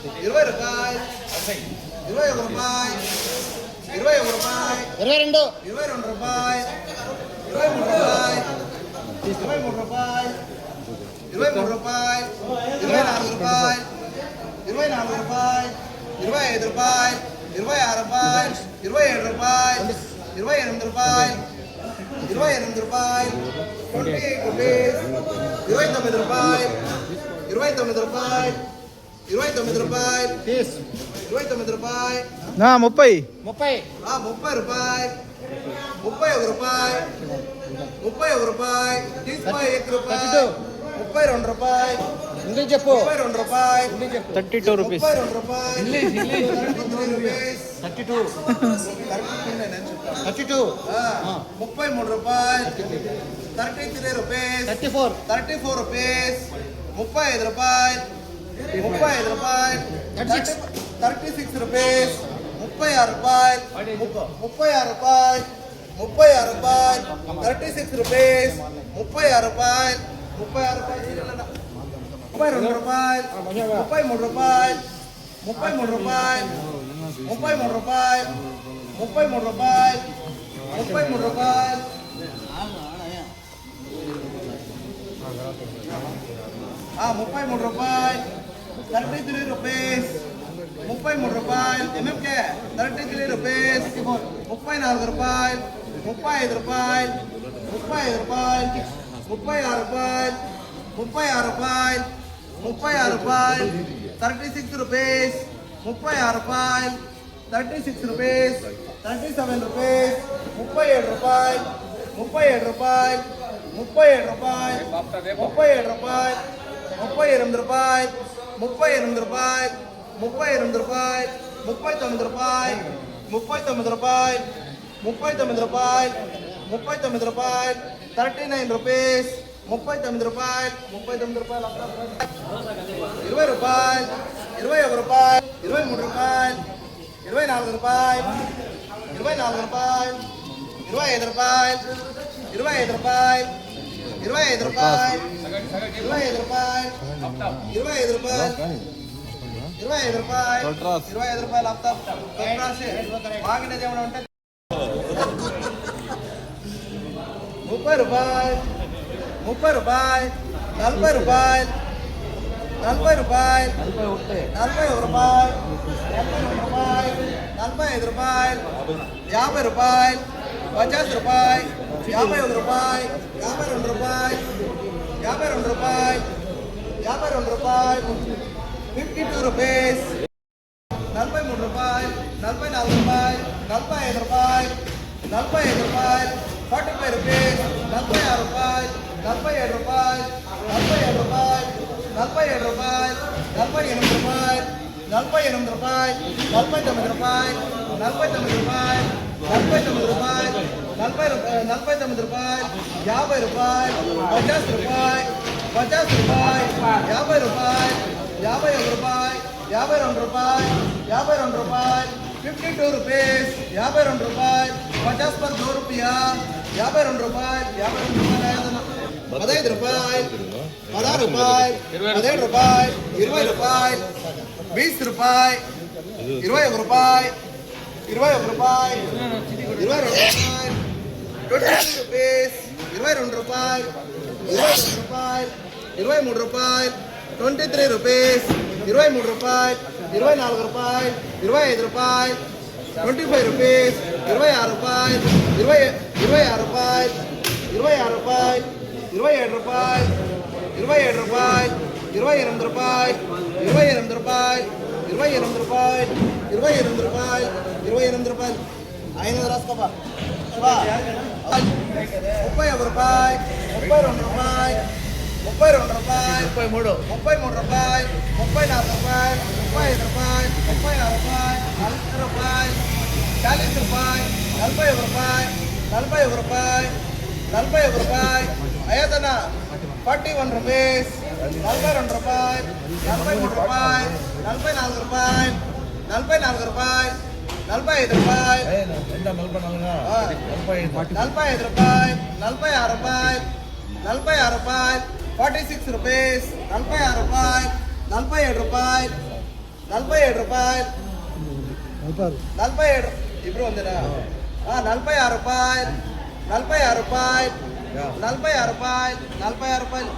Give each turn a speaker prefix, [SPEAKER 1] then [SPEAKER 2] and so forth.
[SPEAKER 1] 20 రూపాయలు 21 రూపాయలు 21 రూపాయలు
[SPEAKER 2] 22
[SPEAKER 1] 22 రూపాయలు 23 రూపాయలు 23 రూపాయలు 23 రూపాయలు 24 రూపాయలు 24 రూపాయలు 25 రూపాయలు 26 రూపాయలు 27 రూపాయలు 28 రూపాయలు 28 రూపాయలు 28 రూపీస్ 29 రూపాయలు 29 రూపాయలు 29 రూపాయలు 29 రూపాయలు
[SPEAKER 2] 30
[SPEAKER 1] 30 రూపాయలు 31 రూపాయలు 31 రూపాయలు 31 రూపాయలు 32 రూపాయలు
[SPEAKER 2] ఇంగ్లీష్ చెప్పు
[SPEAKER 1] 32 రూపాయలు
[SPEAKER 2] 32 రూపీస్
[SPEAKER 1] 32 రూపాయలు ఇంగ్లీష్ రూపీస్
[SPEAKER 2] 32 32
[SPEAKER 1] 33 రూపాయలు 33 రూపీస్ 34 రూపీస్ 35 రూపాయలు 35 రూపాయలు 36 రూపీస్ 36 రూపాయలు 36 రూపాయలు 36 రూపాయలు 36 రూపీస్ 36 రూపాయలు 32 రూపాయలు 33 రూపాయలు 33 రూపాయలు 33 రూపాయలు 33 రూపాయలు 33 రూపాయలు 33 రూపాయలు 33 రూపీస్ 33 రూపాయలు ఎంఎంకే 33 రూపీస్ 34 రూపాయలు 35 రూపాయలు 35 రూపాయలు 36 రూపాయలు 36 రూపాయలు 36 రూపాయలు 36 రూపీస్ 36 రూపాయలు 36 రూపీస్ 37 రూపీస్ 37 రూపాయలు 37 రూపాయలు 37 రూపాయలు 37 రూపాయలు 38 రూపాయలు 38 రూపాయలు 38 రూపాయలు 39 రూపాయలు 39 రూపాయలు 39 రూపాయలు 39 రూపాయలు 39 రూపీస్ 39 రూపాయలు 39 రూపాయలు 20 రూపాయలు 21 రూపాయలు 23 రూపాయలు 24 రూపాయలు 24 రూపాయలు 25 రూపాయలు 25 రూపాయలు 25 రూపాయలు 25 రూపాయలు 25 రూపాయలు 25 రూపాయలు 25 రూపాయలు అప్తా బాగినది ఏమైనా ఉంటే 30 రూపాయలు 30 రూపాయలు 40 రూపాయలు 40 రూపాయలు 41 రూపాయలు 45 రూపాయలు 50 రూపాయలు 50 రూపాయలు 51 రూపాయలు 52 రూపాయలు 52 రూపాయలు 52 రూపాయలు 52 రూపీస్ 43 రూపాయలు 44 రూపాయలు 45 రూపాయలు 45 రూపాయలు 45 రూపీస్ 46 రూపాయలు 47 రూపాయలు 47 రూపాయలు 47 రూపాయలు 48 రూపాయలు 48 రూపాయలు 49 రూపాయలు 49 రూపాయలు 49 రూపాయలు 49 రూపాయలు 50 రూపాయలు 50 రూపాయలు 50 రూపాయలు 50 రూపాయలు 51 రూపాయలు 52 రూపాయలు 52 రూపాయలు 52 రూపీస్ 52 రూపాయలు 50 पर 2 रुपया 52 రూపాయలు 52 రూపాయలు 15 రూపాయలు 16 రూపాయలు 17 రూపాయలు 20 రూపాయలు 20 రూపాయలు 21 రూపాయలు 21 రూపాయలు 22 రూపాయలు 22 రూపీస్ 22 రూపాయలు 22 రూపాయలు 23 రూపాయలు 23 రూపీస్ 23 రూపాయలు 24 రూపాయలు 25 రూపాయలు 25 రూపీస్ 26 రూపాయలు 26 రూపాయలు 26 రూపాయలు 27 రూపాయలు 27 రూపాయలు 28 రూపాయలు 28 రూపాయలు 28 రూపాయలు 28 రూపాయలు 28 రూపాయలు 500 రాసుకోబా 31 రూపాయలు 32 రూపాయలు 32 రూపాయలు 33 రూపాయలు 34 రూపాయలు 35 రూపాయలు 36 రూపాయలు 40 రూపాయలు 40 రూపాయలు 41 రూపాయలు 41 రూపాయలు అయ్యతన 41 రూపీస్ 42 రూపాయలు 43 రూపాయలు 44 రూపాయలు 44 రూపాయలు 45 రూపాయలు 45 రూపాయలు 46 రూపాయలు 46 రూపాయలు 46 రూపీస్ 46 రూపాయలు 47 రూపాయలు 47 రూపాయలు 47 ఇప్పుడు ఉందినా 46 రూపాయలు 46 రూపాయలు 46 రూపాయలు 46 రూపాయలు